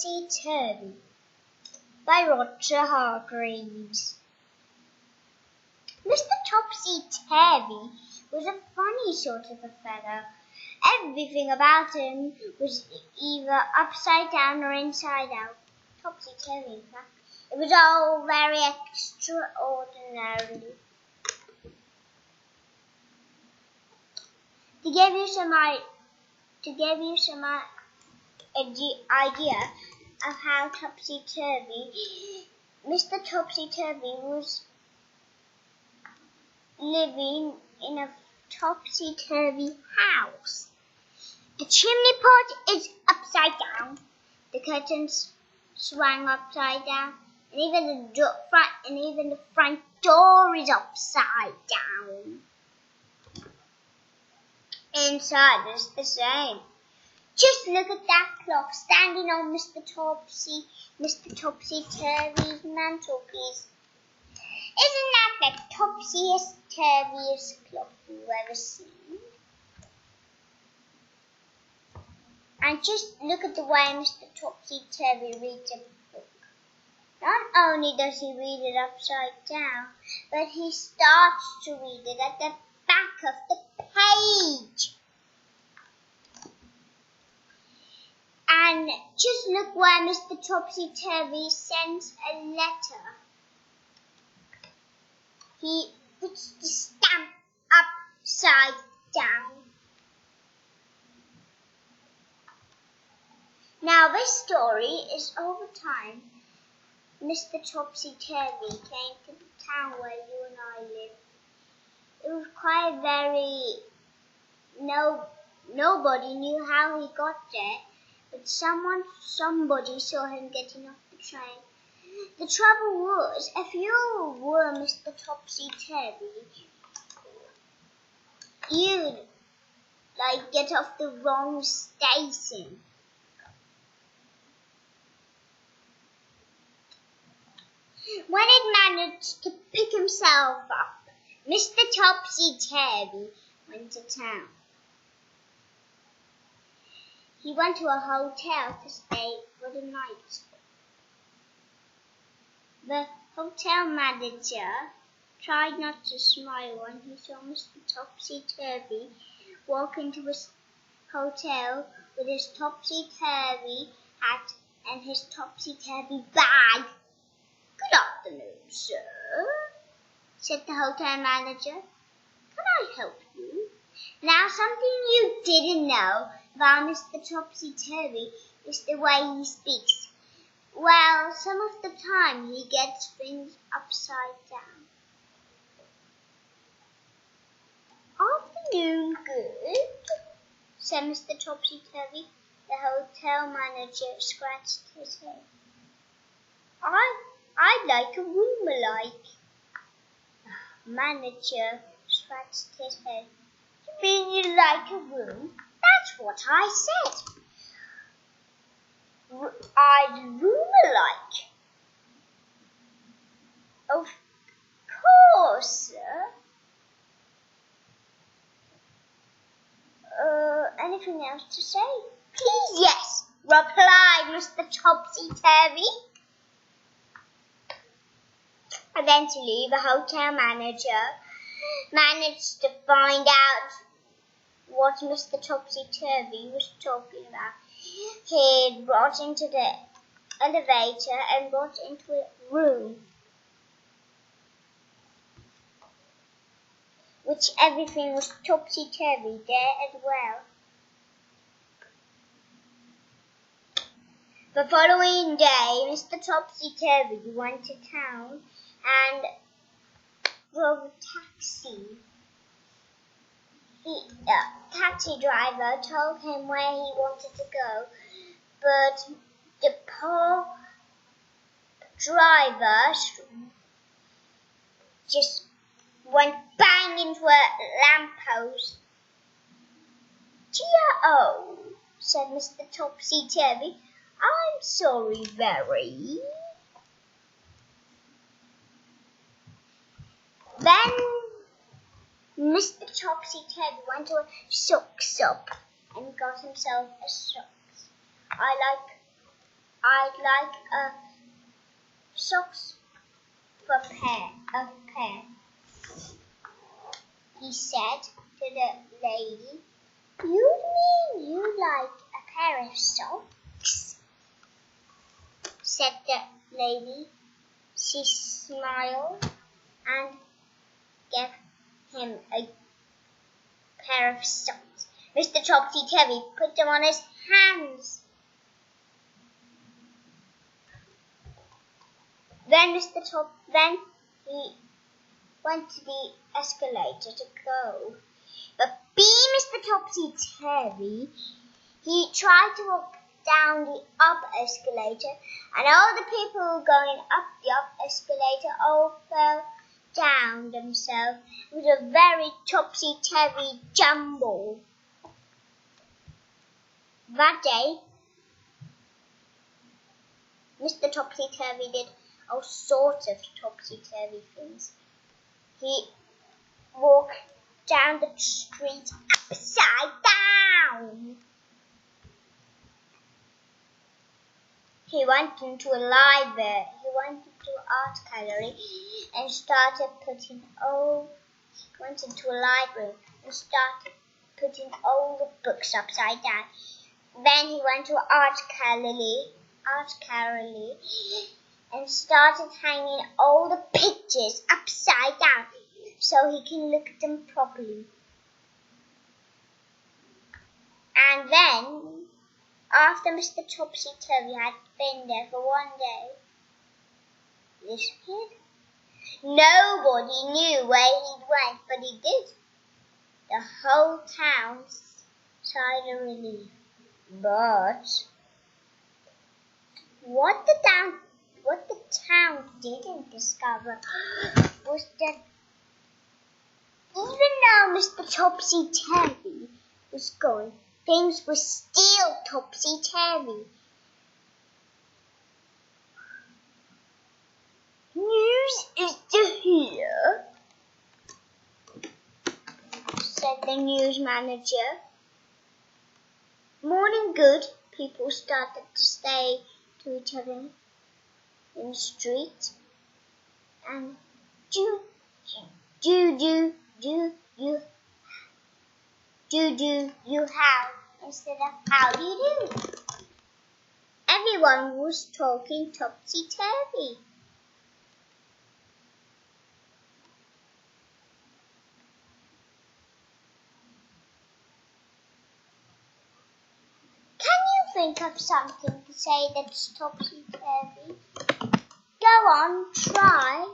Topsy-Turvy by Roger Hargreaves. Mr. Topsy-Turvy was a funny sort of a fellow. Everything about him was either upside down or inside out. Topsy-Turvy, in fact. It was all very extraordinary. To give you some idea of how Mr. Topsy-Turvy was living in a topsy-turvy house. The chimney pot is upside down. The curtains swung upside down, and even the front door is upside down. Inside is the same. Just look at that clock standing on Mr. Topsy-Turvy's mantelpiece. Isn't that the topsiest-turviest clock you've ever seen? And just look at the way Mr. Topsy-Turvy reads a book. Not only does he read it upside down, but he starts to read it at the back of the page. And just look where Mr. Topsy-Turvy sends a letter. He puts the stamp upside down. Now this story is over time. Mr. Topsy-Turvy came to the town where you and I live. It was quite nobody knew how he got there, but somebody saw him getting off the train. The trouble was, if you were Mr. Topsy-Turvy, you'd get off the wrong station. When he managed to pick himself up, Mr. Topsy-Turvy went to town. He went to a hotel to stay for the night. The hotel manager tried not to smile when he saw Mr. Topsy-Turvy walk into his hotel with his topsy-turvy hat and his topsy-turvy bag. "Good afternoon, sir," said the hotel manager. "Can I help you?" Now, something you didn't know about Mr. Topsy-Turvy is the way he speaks. Well, some of the time he gets things upside down. "Afternoon, good," said Mr. Topsy-Turvy. The hotel manager scratched his head. I'd like a room alike." Manager scratched his head. "You mean you like a room? That's what I said. I'd room alike." "Of course, sir." Anything else to say?" "Please, yes," replied Mr. Topsy-Turvy. Eventually, the hotel manager managed to find out what Mr. Topsy-Turvy was talking about. He got into the elevator and got into a room which everything was topsy-turvy there as well. The following day, Mr. Topsy-Turvy went to town and drove a taxi. The taxi driver told him where he wanted to go, but the poor driver just went bang into a lamppost. "Dear-oh," said Mr. Topsy-Turvy. "I'm sorry very." Then Mr. Topsy-Turvy went to a sock shop and got himself a socks. I like I'd like a socks for a pair, he said to the lady. You mean you like a pair of socks? Said the lady. She smiled and gave him a pair of socks. Mr. Topsy-Turvy put them on his hands. Then he went to the escalator to go. But being Mr. Topsy-Turvy, he tried to walk down the up escalator, and all the people who were going up the up escalator all fell down themselves. It was a very topsy-turvy jumble. That day, Mr. Topsy-Turvy did all sorts of topsy-turvy things. He walked down the street upside down. He went into a library. He went into an art gallery and started putting all the books upside down. Then he went to an art gallery and started hanging all the pictures upside down so he can look at them properly. And then, after Mr. Topsy-Turvy had been there for one day, he disappeared. Nobody knew where he went, but he did. The whole town sighed a relief. But what the town didn't discover was that even though Mr. Topsy-Turvy was gone, things were still topsy-turvy. News is to hear, said the news manager. Morning good, people started to say to each other in the street. And do you how instead of how do you do? Everyone was talking topsy-turvy. Can you think of something to say that's topsy-turvy? Go on, try.